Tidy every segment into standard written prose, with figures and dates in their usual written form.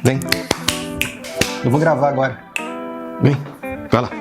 Vem. Eu vou gravar agora. Vem. Vai lá.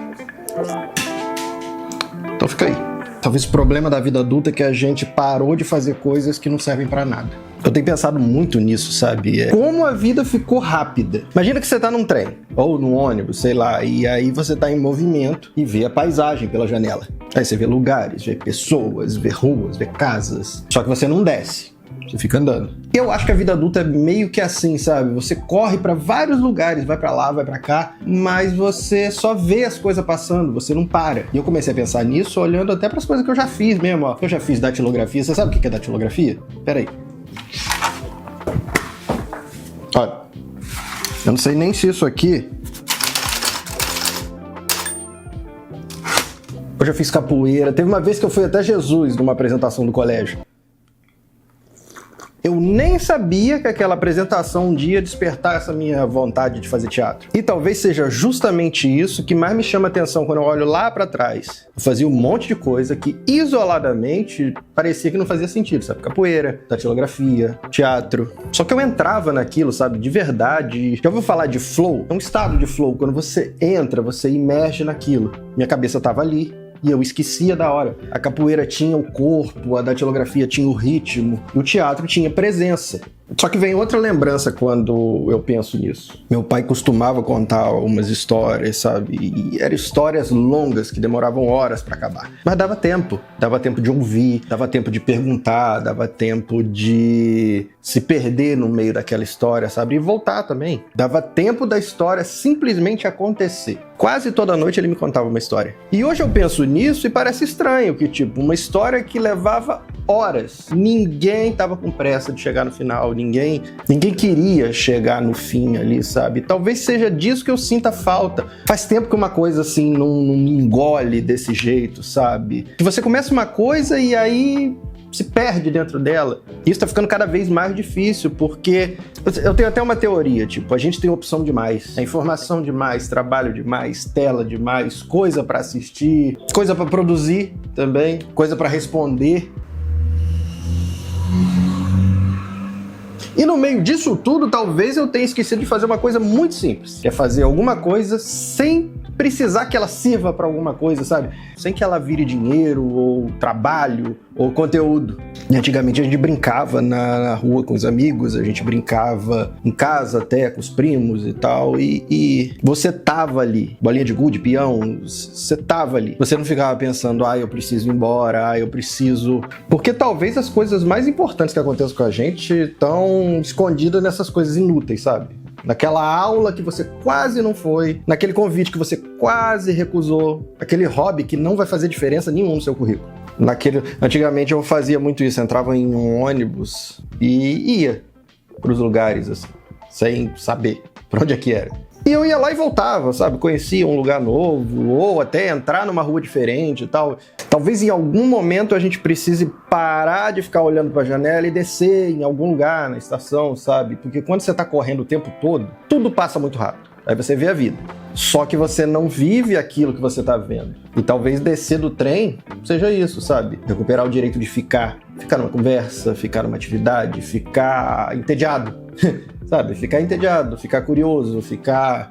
Então fica aí. Talvez o problema da vida adulta é que a gente parou de fazer coisas que não servem pra nada. Eu tenho pensado muito nisso, sabe? Como a vida ficou rápida. Imagina que você tá num trem, ou num ônibus, sei lá, e aí você tá em movimento e vê a paisagem pela janela. Aí você vê lugares, vê pessoas, vê ruas, vê casas. Só que você não desce. Você fica andando. Eu acho que a vida adulta é meio que assim, sabe? Você corre pra vários lugares, vai pra lá, vai pra cá, mas você só vê as coisas passando, você não para. E eu comecei a pensar nisso olhando até pras coisas que eu já fiz mesmo, ó. Eu já fiz datilografia. Você sabe o que é datilografia? Pera aí. Olha, eu não sei nem se isso aqui... Eu já fiz capoeira. Teve uma vez que eu fui até Jesus numa apresentação do colégio. Eu nem sabia que aquela apresentação um dia ia despertar essa minha vontade de fazer teatro. E talvez seja justamente isso que mais me chama a atenção quando eu olho lá pra trás. Eu fazia um monte de coisa que isoladamente parecia que não fazia sentido, sabe? Capoeira, datilografia, teatro. Só que eu entrava naquilo, sabe? De verdade. Já ouviu falar de flow? É um estado de flow. Quando você entra, você imerge naquilo. Minha cabeça tava ali. E eu esquecia da hora. A capoeira tinha o corpo, a datilografia tinha o ritmo, e o teatro tinha presença. Só que vem outra lembrança quando eu penso nisso. Meu pai costumava contar umas histórias, sabe? E eram histórias longas que demoravam horas pra acabar. Mas dava tempo. Dava tempo de ouvir, dava tempo de perguntar, dava tempo de se perder no meio daquela história, sabe? E voltar também. Dava tempo da história simplesmente acontecer. Quase toda noite ele me contava uma história. E hoje eu penso nisso e parece estranho que, tipo, uma história que levava horas. Ninguém tava com pressa de chegar no final, ninguém queria chegar no fim ali, sabe? Talvez seja disso que eu sinta falta. Faz tempo que uma coisa assim não me engole desse jeito, sabe? Que você começa uma coisa e aí se perde dentro dela. Isso tá ficando cada vez mais difícil, porque eu tenho até uma teoria, tipo, a gente tem opção demais, informação demais, trabalho demais, tela demais, coisa pra assistir, coisa pra produzir também, coisa pra responder. E no meio disso tudo, talvez eu tenha esquecido de fazer uma coisa muito simples, que é fazer alguma coisa sem precisar que ela sirva pra alguma coisa, sabe? Sem que ela vire dinheiro, ou trabalho, ou conteúdo. E antigamente a gente brincava na rua com os amigos, a gente brincava em casa até com os primos e tal, e você tava ali, bolinha de gude, peão, você tava ali. Você não ficava pensando, eu preciso ir embora, eu preciso... Porque talvez as coisas mais importantes que acontecem com a gente estão escondidas nessas coisas inúteis, sabe? Naquela aula que você quase não foi, naquele convite que você quase recusou, aquele hobby que não vai fazer diferença nenhuma no seu currículo. Antigamente eu fazia muito isso, entrava em um ônibus e ia para os lugares, assim, sem saber para onde é que era. E eu ia lá e voltava, sabe? Conhecia um lugar novo, ou até entrar numa rua diferente e tal. Talvez em algum momento a gente precise parar de ficar olhando para a janela e descer em algum lugar na estação, sabe? Porque quando você tá correndo o tempo todo, tudo passa muito rápido. Aí você vê a vida. Só que você não vive aquilo que você tá vendo. E talvez descer do trem seja isso, sabe? Recuperar o direito de ficar numa conversa, ficar numa atividade, ficar entediado. Sabe? Ficar entediado, ficar curioso, ficar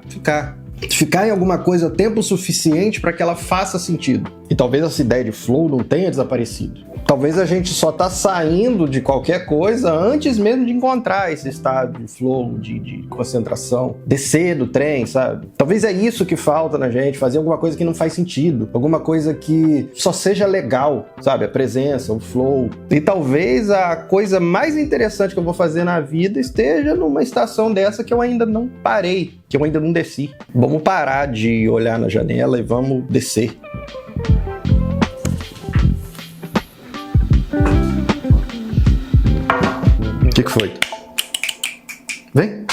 em alguma coisa tempo suficiente para que ela faça sentido. E talvez essa ideia de flow não tenha desaparecido. Talvez a gente só tá saindo de qualquer coisa antes mesmo de encontrar esse estado de flow, de concentração, descer do trem, sabe? Talvez é isso que falta na gente, fazer alguma coisa que não faz sentido, alguma coisa que só seja legal, sabe? A presença, o flow. E talvez a coisa mais interessante que eu vou fazer na vida esteja numa estação dessa que eu ainda não parei, que eu ainda não desci. Vamos parar de olhar na janela e vamos descer. O que foi? Vem.